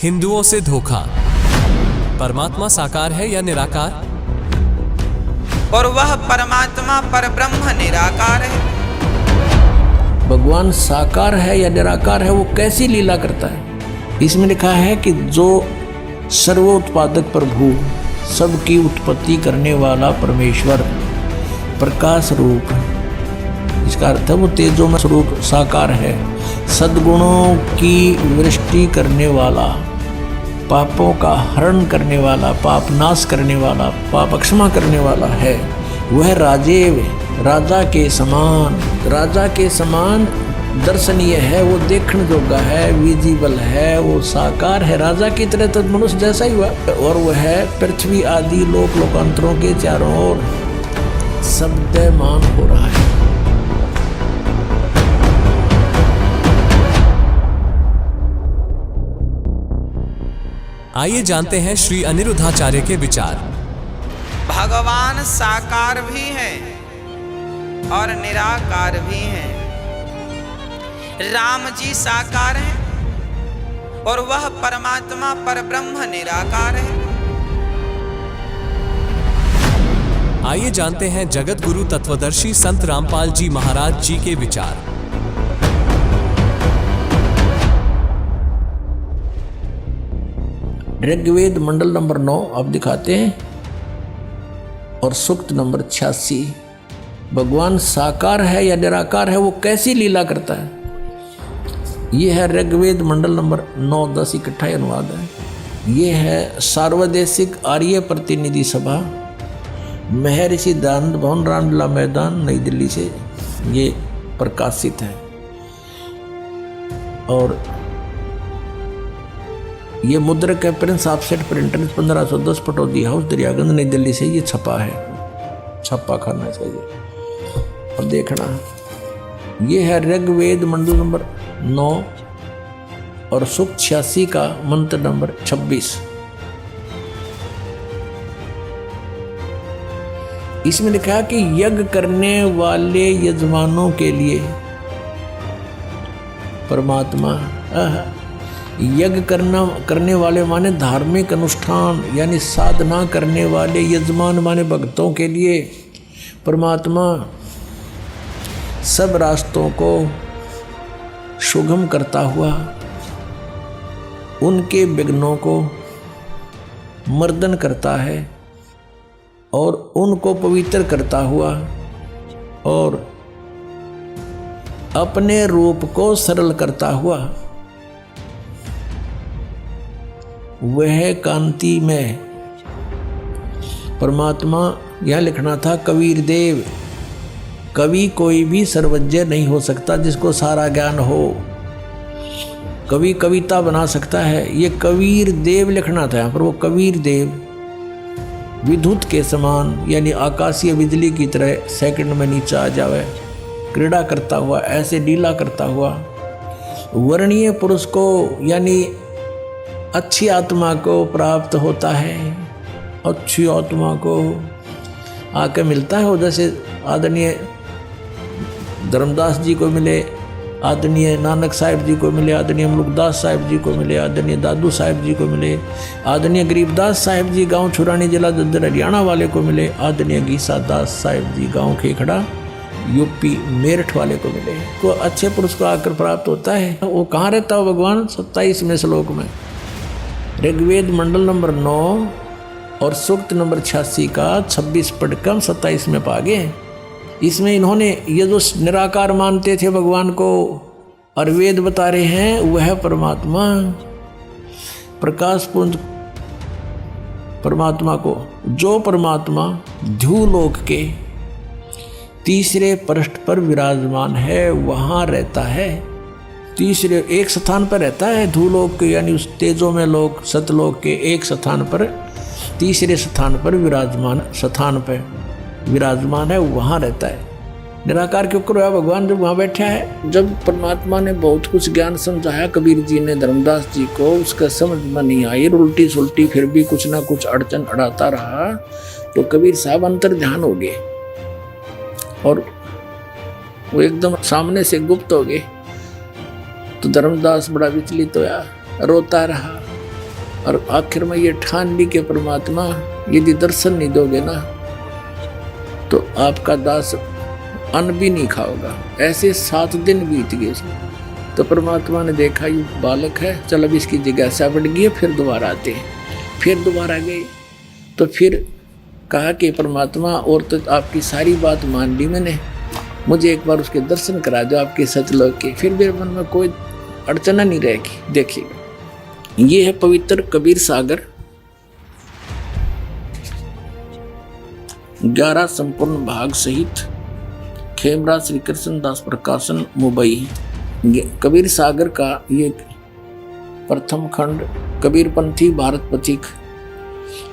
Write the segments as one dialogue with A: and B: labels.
A: हिंदुओं से धोखा। परमात्मा साकार है या निराकार?
B: और वह परमात्मा परब्रह्म निराकार है।
C: भगवान साकार है या निराकार है, वो कैसी लीला करता है? इसमें लिखा है कि जो सर्वोत्पादक प्रभु, सबकी उत्पत्ति करने वाला परमेश्वर, प्रकाश रूप, इसका अर्थ है वो तेजोमय स्वरूप साकार है, सद्गुणों की वृष्टि करने वाला, पापों का हरण करने वाला, पाप नाश करने वाला, पाप क्षमा करने वाला है। वह राजा के समान दर्शनीय है, वो देखने योग्य है, विजिबल है, वो साकार है, राजा की तरह तो मनुष्य जैसा ही हुआ। और वह पृथ्वी आदि लोकांतरों के चारों ओर शब्दमान हो रहा है।
A: आइए जानते हैं श्री अनिरुद्धाचार्य के विचार।
B: भगवान साकार भी हैं और निराकार भी हैं। राम जी साकार हैं और वह परमात्मा परब्रह्म निराकार है।
A: आइए जानते हैं जगत गुरु तत्वदर्शी संत रामपाल जी महाराज जी के विचार।
C: ऋग्वेद मंडल नंबर 9 आप दिखाते हैं और सूक्त नंबर 86। भगवान साकार है या निराकार है, वो कैसी लीला करता है? ये है ऋग्वेद मंडल नंबर 9-10 इकट्ठा अनुवाद है। ये है सार्वदेशिक आर्य प्रतिनिधि सभा, महर्षि दयानंद भवन, रामलीला मैदान, नई दिल्ली से ये प्रकाशित है। और ये मुद्रक है Prince offset printer 1510 Pataudi house, Daryaganj, नई दिल्ली से ये छपा है। छप्पा खाना चाहिए और देखना। ये है ऋग्वेद मंडल नंबर 9 और सूक्त 86 का मंत्र नंबर 26। इसमें लिखा है कि यज्ञ करने वाले यजमानों के लिए परमात्मा, यज्ञ करने वाले माने धार्मिक अनुष्ठान यानी साधना करने वाले, यजमान माने भक्तों के लिए परमात्मा सब रास्तों को सुगम करता हुआ, उनके विघ्नों को मर्दन करता है और उनको पवित्र करता हुआ और अपने रूप को सरल करता हुआ वह कांति में परमात्मा, यह लिखना था कबीर देव। कवि कोई भी सर्वज्ञ नहीं हो सकता जिसको सारा ज्ञान हो। कवि कविता बना सकता है, ये कबीर देव लिखना था यहाँ पर। वो कबीर देव विद्युत के समान यानी आकाशीय बिजली की तरह सेकंड में नीचे आ जावे, क्रीड़ा करता हुआ, ऐसे लीला करता हुआ वर्णीय पुरुष को यानी अच्छी आत्मा को प्राप्त होता है। अच्छी आत्मा को आके मिलता है। वो जैसे आदरणीय धर्मदास जी को मिले, आदरणीय नानक साहिब जी को मिले, आदरणीय मुलुकदास साहिब जी को मिले, आदरणीय दादू साहिब जी को मिले, आदरणीय गरीबदास साहिब जी गांव छुरानी जिला दद्दर हरियाणा वाले को मिले, आदरणीय गीसा दास साहिब जी गांव खेखड़ा यूपी मेरठ वाले को मिले। को अच्छे पुरुष को आकर प्राप्त होता है। वो कहाँ रहता हो भगवान? 27वें श्लोक में ऋग्वेद मंडल नंबर 9 और सूक्त नंबर 86 का 26 पढ़कर हम 27 में पा गए। इसमें इन्होंने ये जो निराकार मानते थे भगवान को और वेद बता रहे हैं, वह परमात्मा प्रकाश पुंज परमात्मा को, जो परमात्मा ध्युलोक के तीसरे पृष्ठ पर विराजमान है, वहाँ रहता है। तीसरे एक स्थान पर रहता है धूलोक के यानी उस तेजो में लोक सतलोक के एक स्थान पर, तीसरे स्थान पर विराजमान है, वहाँ रहता है। निराकार क्यों करो भगवान जब वहाँ बैठा है? जब परमात्मा ने बहुत कुछ ज्ञान समझाया कबीर जी ने धर्मदास जी को, उसका समझ में नहीं आई, उल्टी सुल्टी फिर भी कुछ ना कुछ अड़चन अड़ाता रहा, तो कबीर साहब अंतर ध्यान हो गए और वो एकदम सामने से गुप्त हो गए। तो धर्मदास बड़ा विचलित होया, रोता रहा, और आखिर में ये ठान ली कि परमात्मा यदि दर्शन नहीं दोगे ना तो आपका दास अन्न भी नहीं खाओगा। ऐसे 7 दिन बीत गए। तो परमात्मा ने देखा ये बालक है, चल अब इसकी जिज्ञासा बढ़ गई है, फिर दोबारा आते हैं। फिर दोबारा गए तो फिर कहा कि परमात्मा और तो आपकी सारी बात मान ली मैंने, मुझे एक बार उसके दर्शन करा दो आपके सचलोक के, फिर मेरे मन में कोई अड़चन नहीं रहेगी। देखिएगा, ये है पवित्र कबीर सागर 11 संपूर्ण भाग सहित खेमराज श्री कृष्ण दास प्रकाशन मुंबई। कबीर सागर का ये प्रथम खंड कबीरपंथी भारत पथिक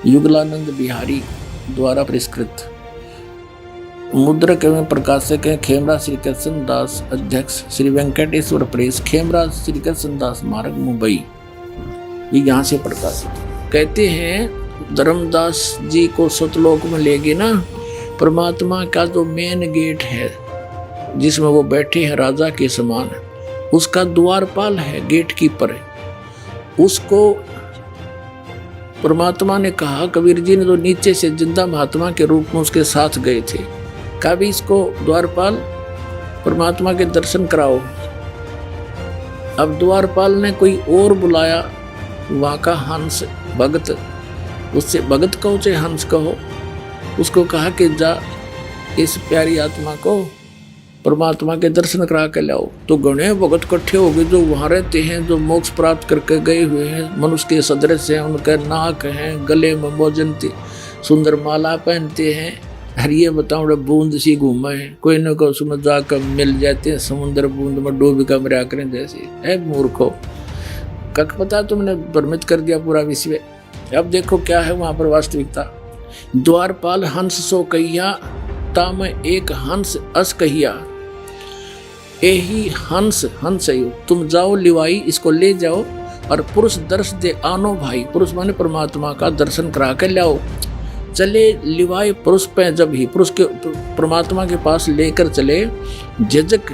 C: युगलानंद बिहारी द्वारा परिष्कृत। मुद्रक एवं प्रकाशक है खेमराज श्री कृष्ण दास, अध्यक्ष श्री वेंकटेश्वर प्रेस, खेमराज श्री कृष्ण दास मार्ग मुंबई। ये यहाँ से प्रकाशित। कहते हैं धर्मदास जी को सतलोक में ले गए ना, परमात्मा का जो मेन गेट है जिसमें वो बैठे हैं राजा के समान, उसका द्वारपाल है, गेट कीपर है। उसको परमात्मा ने कहा, कबीर जी ने तो नीचे से जिंदा महात्मा के रूप में उसके साथ गए थे, कभी इसको द्वारपाल परमात्मा के दर्शन कराओ। अब द्वारपाल ने कोई और बुलाया, वहाँ का हंस भगत, उससे भगत कहो चाहे हंस कहो, उसको कहा कि जा इस प्यारी आत्मा को परमात्मा के दर्शन करा के लाओ। तो गणे भगत इकट्ठे हो गए जो वहाँ रहते हैं, जो मोक्ष प्राप्त करके गए हुए हैं, मनुष्य के सदृश हैं, उनके नाक हैं, गले में मोजनती सुंदर माला पहनते हैं। हर ये बताओ बूंद सी घूमा है, कोई न कोई उसमें जाकर मिल जाते हैं, समुद्र बूंद में डूब कर मरा करें जैसे। है मूर्खो, कक पता तुमने भ्रमित कर दिया पूरा विश्व। अब देखो क्या है वहाँ पर वास्तविकता। द्वारपाल हंस सो कहिया, ताम एक हंस अस कहिया। यही हंस हंस है, तुम जाओ लिवाई, इसको ले जाओ और पुरुष दर्श दे आनो भाई। पुरुष माने परमात्मा का दर्शन करा के लाओ। चले लिवाई पुरुष पे, जब ही पुरुष के परमात्मा के पास लेकर चले, झिझक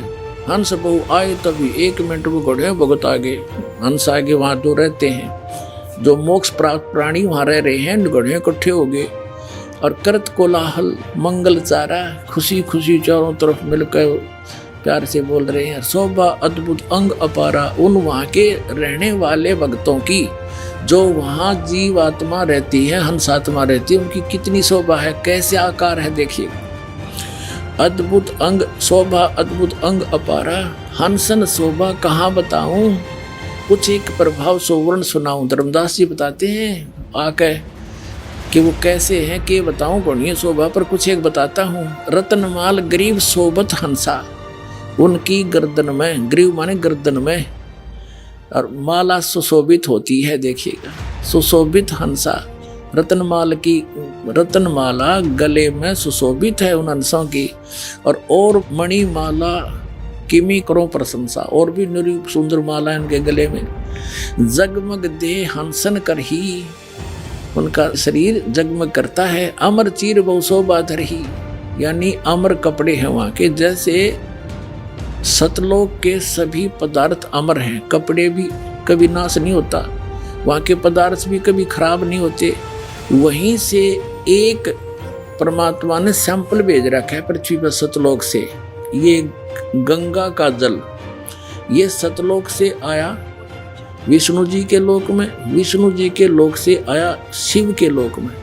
C: हंस बहु आए तभी 1 मिनट में घोड़े भगत आगे, हंस आगे वहाँ जो रहते हैं, जो मोक्ष प्राप्त प्राणी वहाँ रह रहे हैं, घोड़े इकट्ठे हो गए और करत कोलाहल मंगल चारा, खुशी खुशी चारों तरफ मिलकर प्यार से बोल रहे हैं। शोभा अद्भुत अंग अपारा, उन वहाँ के रहने वाले भक्तों की, जो वहाँ जीवात्मा रहती है, हंसात्मा रहती है, उनकी कितनी शोभा है, कैसे आकार है देखिए। अद्भुत अंग शोभा, अद्भुत अंग अपारा, हंसन शोभा कहाँ बताऊं, कुछ एक प्रभाव सोवर्ण सुनाऊं। धर्मदास जी बताते हैं आके कि वो कैसे हैं, के बताऊं गणीय शोभा पर कुछ एक बताता हूँ। रतनमाल गरीब शोभत हंसा, उनकी गर्दन में, ग्रीव माने गर्दन में, और माला सुशोभित होती है। देखिएगा, सुशोभित हंसा, रतनमाल की रतनमाला गले में सुशोभित है उन हंसों की, और मणिमाला किमी करो प्रशंसा, और भी निरी सुंदर माला इनके गले में। जगमग दे हंसन कर ही, उनका शरीर जगमग करता है। अमर चीर बहु शोभा धर ही, यानी अमर कपड़े हैं वहाँ के, जैसे सतलोक के सभी पदार्थ अमर हैं, कपड़े भी कभी नाश नहीं होता, वहाँ के पदार्थ भी कभी खराब नहीं होते। वहीं से एक परमात्मा ने सैंपल भेज रखा है पृथ्वी पर सतलोक से। ये गंगा का जल, ये सतलोक से आया विष्णु जी के लोक में, विष्णु जी के लोक से आया शिव के लोक में,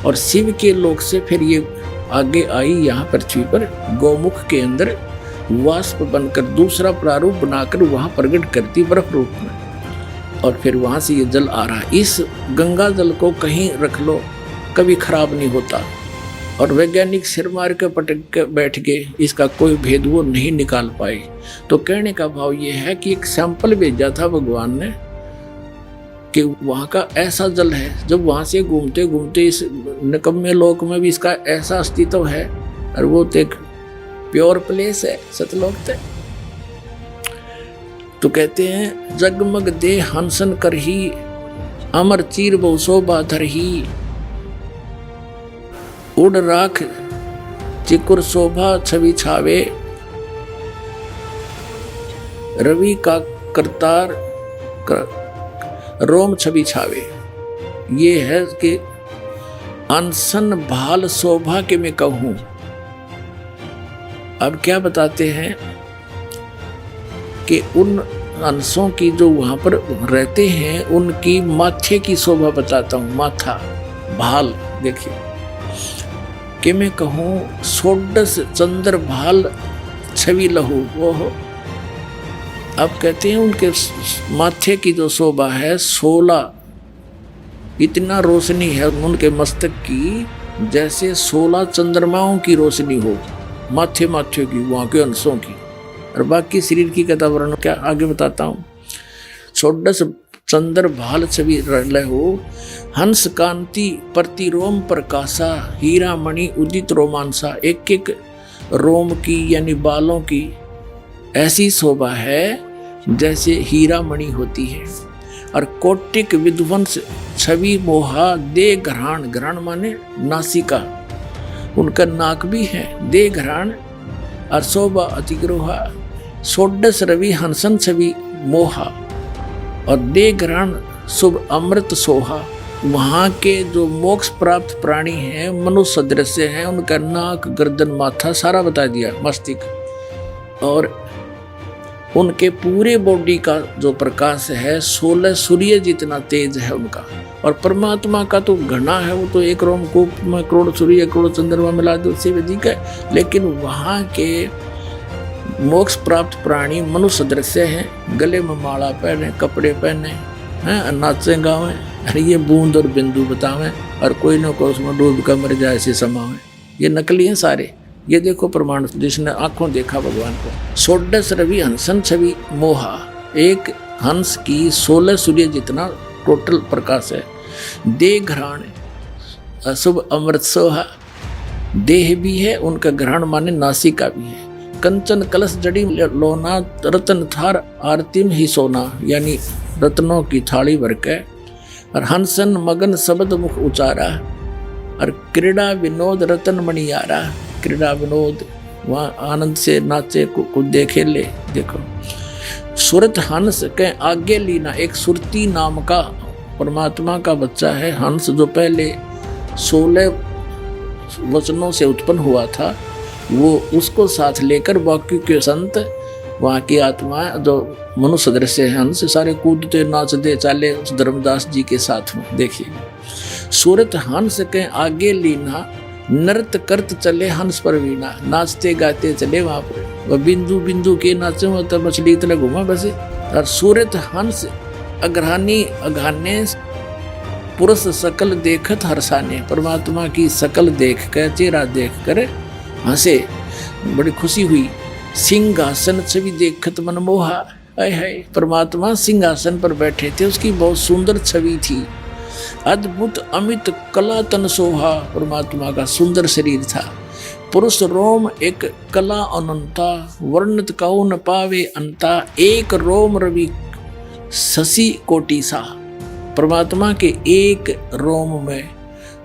C: और शिव के लोक से फिर ये आगे आई यहाँ पृथ्वी पर गौमुख के अंदर वाष्प बनकर दूसरा प्रारूप बनाकर वहाँ प्रकट करती बर्फ रूप में, और फिर वहाँ से ये जल आ रहा है। इस गंगा जल को कहीं रख लो कभी खराब नहीं होता, और वैज्ञानिक सिर मार के पटक के बैठ गए, इसका कोई भेद वो नहीं निकाल पाए। तो कहने का भाव ये है कि एक सैंपल भेजा था भगवान ने कि वहाँ का ऐसा जल है, जब वहाँ से घूमते घूमते इस निकम्मे लोक में भी इसका ऐसा अस्तित्व है, और वो तो एक प्योर प्लेस है सतलोक तक। तो कहते हैं जगमग दे हंसन कर ही, अमर चीर बहु शोभा धर ही, उड़ राख चिकुर शोभा छवि छावे, रवि का करतार रोम छवि छावे। ये है कि अनसन भाल शोभा के मैं कहूं। अब क्या बताते हैं कि उन अंशों की जो वहां पर रहते हैं उनकी माथे की शोभा बताता हूं। माथा भाल देखिए कि मैं कहूं षोडश चंद्र भाल छवि लहू वो हो। अब कहते हैं उनके माथे की जो शोभा है 16, इतना रोशनी है उनके मस्तक की जैसे 16 चंद्रमाओं की रोशनी हो माथे माथे की वहाँ के अंशों की। और बाकी शरीर की कथा वर्णन क्या आगे बताता हूँ। षोडश चंद्र भाल छवि लहू हंस कांति प्रतिरोम प्रकाशा हीरा मणि उदित रोमांसा। एक एक रोम की यानी बालों की ऐसी शोभा है जैसे हीरा मणि होती है। और कोटिक विध्वंस छवि मोहा दे घराण, घराण माने नासिका, उनका नाक भी है दे घराण। और शोभा अतिग्रोहा षोडश रवि हंसन छवि मोहा और दे घराण शुभ अमृत सोहा। वहाँ के जो मोक्ष प्राप्त प्राणी हैं मनुष्य सदृश हैं, उनका नाक गर्दन माथा सारा बता दिया मस्तिष्क। और उनके पूरे बॉडी का जो प्रकाश है 16 सूर्य जितना तेज है उनका। और परमात्मा का तो घना है, वो तो एक रोमकूप में करोड़ सूर्य करोड़ चंद्रमा मिला दो उससे अधिक है। लेकिन वहाँ के मोक्ष प्राप्त प्राणी मनुष्य दृश्य हैं, गले में माला पहने कपड़े पहने हैं, नाचे गावे, अरे ये बूंद और बिंदु बतावें और कोई ना कोई उसमें डूब कर मर जाए ऐसे समावें। ये नकली हैं सारे। ये देखो प्रमाण जिसने आंखों देखा भगवान को। षोडश रवि हंसन छवि मोहा, एक हंस की 16 सूर्य जितना टोटल प्रकाश है। देह घराण अशुभ अमृत सोहा, देह भी है उनका, घराण माने नासिका भी है। कंचन कलश जड़ी लोना रतन थार आरतिम ही सोना, यानी रत्नों की थाली भर के। और हंसन मगन शब्द मुख उचारा। और क्रीड़ा विनोद रतन मणियारा, क्रीड़ा विनोद वहाँ आनंद से नाचे कुछ देखे ले। देखो सुरत हंस के आगे लीना, एक सुरती नाम का परमात्मा का बच्चा है हंस, जो पहले 16 वचनों से उत्पन्न हुआ था, वो उसको साथ लेकर बाकी के संत वहाँ की आत्मा जो मनुष्य दृश्य है हंस सारे कूदते नाचते चाले उस धर्मदास जी के साथ में। देखिए सूरत हंस के आगे लीना, नृत्य करत चले हंस पर वीणा, नाचते गाते चले वहाँ पर। वह बिंदु बिंदु के नाचे में तब मछली इतना घुमा बसे। और सूरत हंस अग्रहानी अघाने पुरुष सकल देखत हर्षाने, परमात्मा की सकल देख कर चेहरा देख कर हंसे, बड़ी खुशी हुई। सिंहासन छवि देखत मन मोहा, आय हाय परमात्मा सिंहासन पर बैठे थे, उसकी बहुत सुंदर छवि थी। अद्भुत अमित कला तन शोभा, परमात्मा का सुंदर शरीर था। पुरुष रोम एक कला अनंता, वर्णित कहो न पावे अंता, एक रोम रवि शशि कोटि सा। परमात्मा के एक रोम में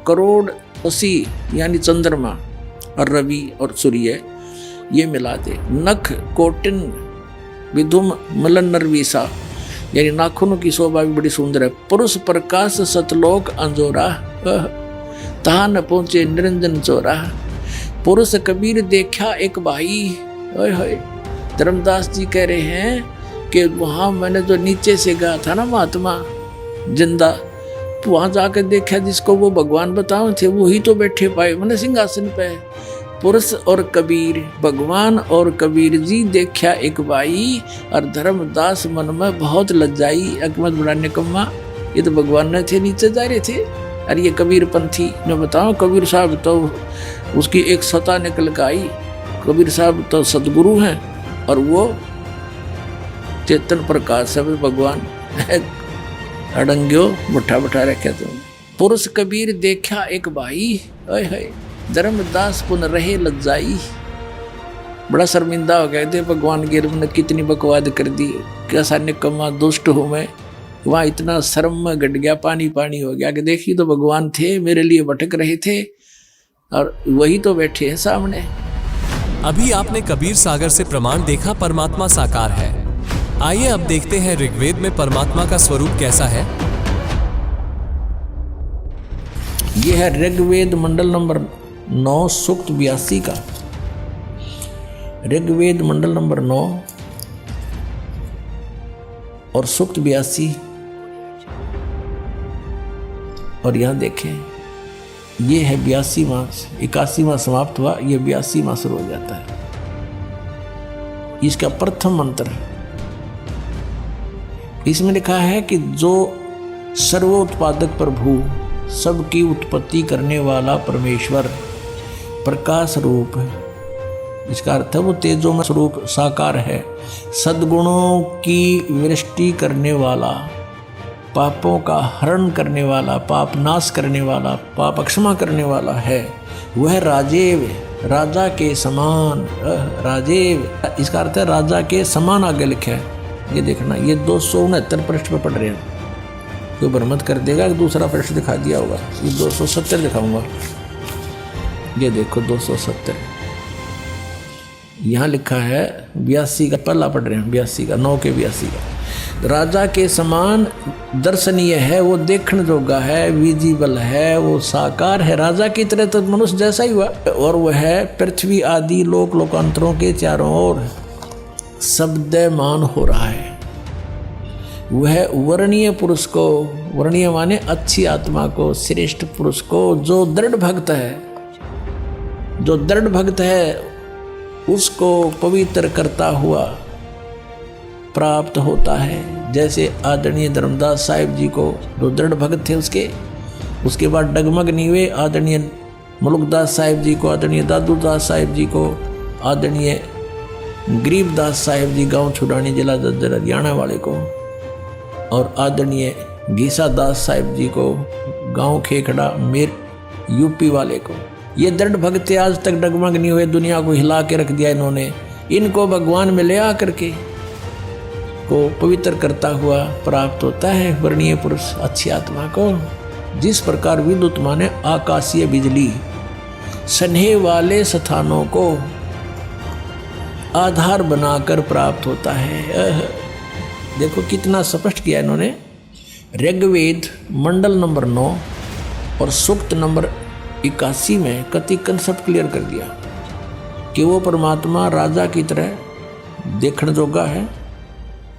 C: करोड़ शशि यानी चंद्रमा और रवि और सूर्य ये मिला दे। नख कोटिन विधुम मलन नरवीसा, यानी नाखूनों की शोभा भी बड़ी सुंदर है। पुरुष प्रकाश सतलोक अंजोरा, तहा न पहुंचे निरंजन चोरा। पुरुष कबीर देखा एक भाई, धर्मदास जी कह रहे हैं कि वहाँ मैंने जो नीचे से गया था ना महात्मा जिंदा, तो वहाँ जाकर देखा जिसको वो भगवान बताओ थे वही तो बैठे पाए मैंने सिंहासन पे। पुरुष और कबीर, भगवान और कबीर जी देखा एक भाई, और धर्मदास मन में बहुत लज्जाई, अकमत बड़ा निकम्मा, ये तो भगवान ने थे नीचे जा रहे थे। और ये कबीर पंथी मैं बताऊं, कबीर साहब तो उसकी एक सता निकल कर आई। कबीर साहब तो सदगुरु हैं और वो चेतन प्रकाश है भगवान। अड़ंग्यो मुठा मुठा रखे तुम। पुरुष कबीर देखा एक भाई, है धर्मदास पुन रहे लज्जाई, बड़ा शर्मिंदा हो गए थे भगवान के ने कितनी बकवाद कर दी, कैसा निकम्मा दुष्ट हूँ मैं। वहाँ इतना शर्म में घट गया, पानी पानी हो गया कि देखिए तो भगवान थे मेरे लिए भटक रहे थे और वही तो बैठे हैं सामने।
A: अभी आपने कबीर सागर से प्रमाण देखा परमात्मा साकार है। आइए अब देखते हैं ऋग्वेद में परमात्मा का स्वरूप कैसा है।
C: यह है ऋग्वेद मंडल नंबर 9 सूक्त 82 का। ऋग्वेद मंडल नंबर 9 और सूक्त 82। और यहां देखें, ये है 82वां, 81वां समाप्त हुआ, ये 82वां शुरू हो जाता है। इसका प्रथम मंत्र है। इसमें लिखा है कि जो सर्वोत्पादक प्रभु, सबकी उत्पत्ति करने वाला परमेश्वर, प्रकाश रूप है। इसका अर्थ है वो तेजोमय स्वरूप साकार है, सद्गुणों की वृष्टि करने वाला, पापों का हरण करने वाला, पाप नाश करने वाला, पाप क्षमा करने वाला है। वह राजेव, राजा के समान, राजेव इसका अर्थ है राजा के समान आगे लिखा है। ये देखना, ये 269 पृष्ठ पर पढ़ रहे हैं। कोई भ्रमत कर देगा कि दूसरा पृष्ठ दिखा दिया होगा। ये 270 दिखाऊंगा। ये देखो 270, यहाँ लिखा है 82 का, पहला पढ़ रहे हैं 82 का, 9 के 82 का। राजा के समान दर्शनीय है, वो देखने जोगा है, विजिबल है, वो साकार है। राजा की तरह तो मनुष्य जैसा ही हुआ। और वह है पृथ्वी आदि लोक लोकांतरों के चारों ओर शब्दमान हो रहा है। वह वर्णीय पुरुष को, वर्णीय माने अच्छी आत्मा को, श्रेष्ठ पुरुष को, जो दृढ़ भक्त है, जो दृढ़ भक्त है उसको पवित्र करता हुआ प्राप्त होता है। जैसे आदरणीय धर्मदास साहिब जी को, जो दृढ़ भक्त थे उसके बाद डगमग नीवे आदरणीय मुलुकदास साहिब जी को, आदरणीय दादूदास साहिब जी को, आदरणीय गरीबदास साहिब जी गांव छुड़ानी जिला दद्दर हरियाणा वाले को, और आदरणीय घीसा दास साहिब जी को गांव खेखड़ा मेर यूपी वाले को। ये दृढ़ भक्त आज तक डगमग नहीं हुए, दुनिया को हिला के रख दिया इन्होंने। इनको भगवान में ले आकर के को पवित्र करता हुआ प्राप्त होता है वर्णीय पुरुष, अच्छी आत्मा को। जिस प्रकार विद्युत माने आकाशीय बिजली सन्हे वाले स्थानों को आधार बनाकर प्राप्त होता है। देखो कितना स्पष्ट किया इन्होंने। ऋग्वेद मंडल नंबर 9 और सूक्त नंबर 81 में कति कंसेप्ट क्लियर कर दिया कि वो परमात्मा राजा की तरह देखने जोगा है।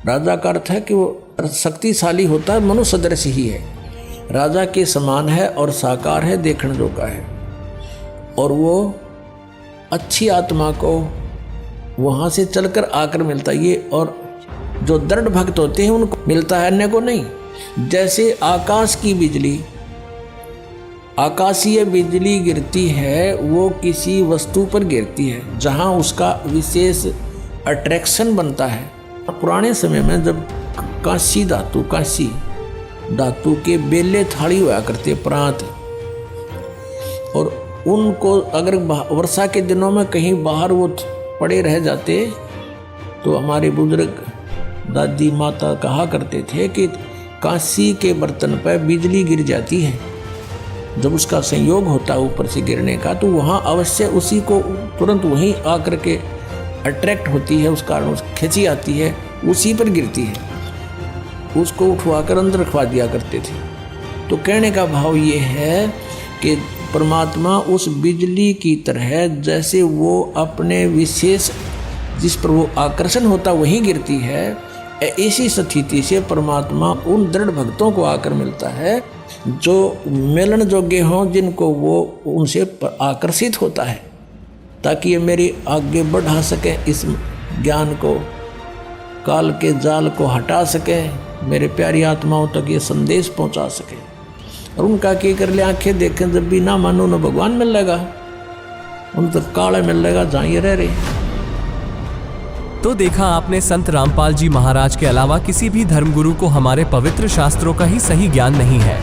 C: राजा का अर्थ है कि वो शक्तिशाली होता है, मनुष्य सदृश ही है, राजा के समान है और साकार है, देखने जोगा है। और वो अच्छी आत्मा को वहाँ से चलकर आकर मिलता है ये, और जो दृढ़ भक्त होते हैं उनको मिलता है, अन्य को नहीं। जैसे आकाश की बिजली, आकाशीय बिजली गिरती है, वो किसी वस्तु पर गिरती है जहाँ उसका विशेष अट्रैक्शन बनता है। पुराने समय में जब कांसी धातु के बेले थाली हुआ करते प्रांत, और उनको अगर वर्षा के दिनों में कहीं बाहर वो पड़े रह जाते तो हमारे बुजुर्ग दादी माता कहा करते थे कि कांसी के बर्तन पर बिजली गिर जाती है। जब उसका संयोग होता है ऊपर से गिरने का, तो वहाँ अवश्य उसी को तुरंत वहीं आकर के अट्रैक्ट होती है, उस कारण खिंची आती है, उसी पर गिरती है। उसको उठवाकर अंदर रखवा दिया करते थे। तो कहने का भाव ये है कि परमात्मा उस बिजली की तरह, जैसे वो अपने विशेष जिस पर वो आकर्षण होता वहीं गिरती है, इसी स्थिति से परमात्मा उन दृढ़ भक्तों को आकर मिलता है जो मिलन योग्य हों, जिनको वो उनसे आकर्षित होता है, ताकि ये मेरी आगे बढ़ा सकें, इस ज्ञान को, काल के जाल को हटा सकें, मेरे प्यारी आत्माओं तक ये संदेश पहुंचा सकें। और उनका क्या कर ले, आंखें देखें, जब भी ना मानो न भगवान मिल लेगा, उन तक काला मिल लेगा जहाँ ये रह रहे।
A: तो देखा आपने, संत रामपाल जी महाराज के अलावा किसी भी धर्मगुरु को हमारे पवित्र शास्त्रों का ही सही ज्ञान नहीं है।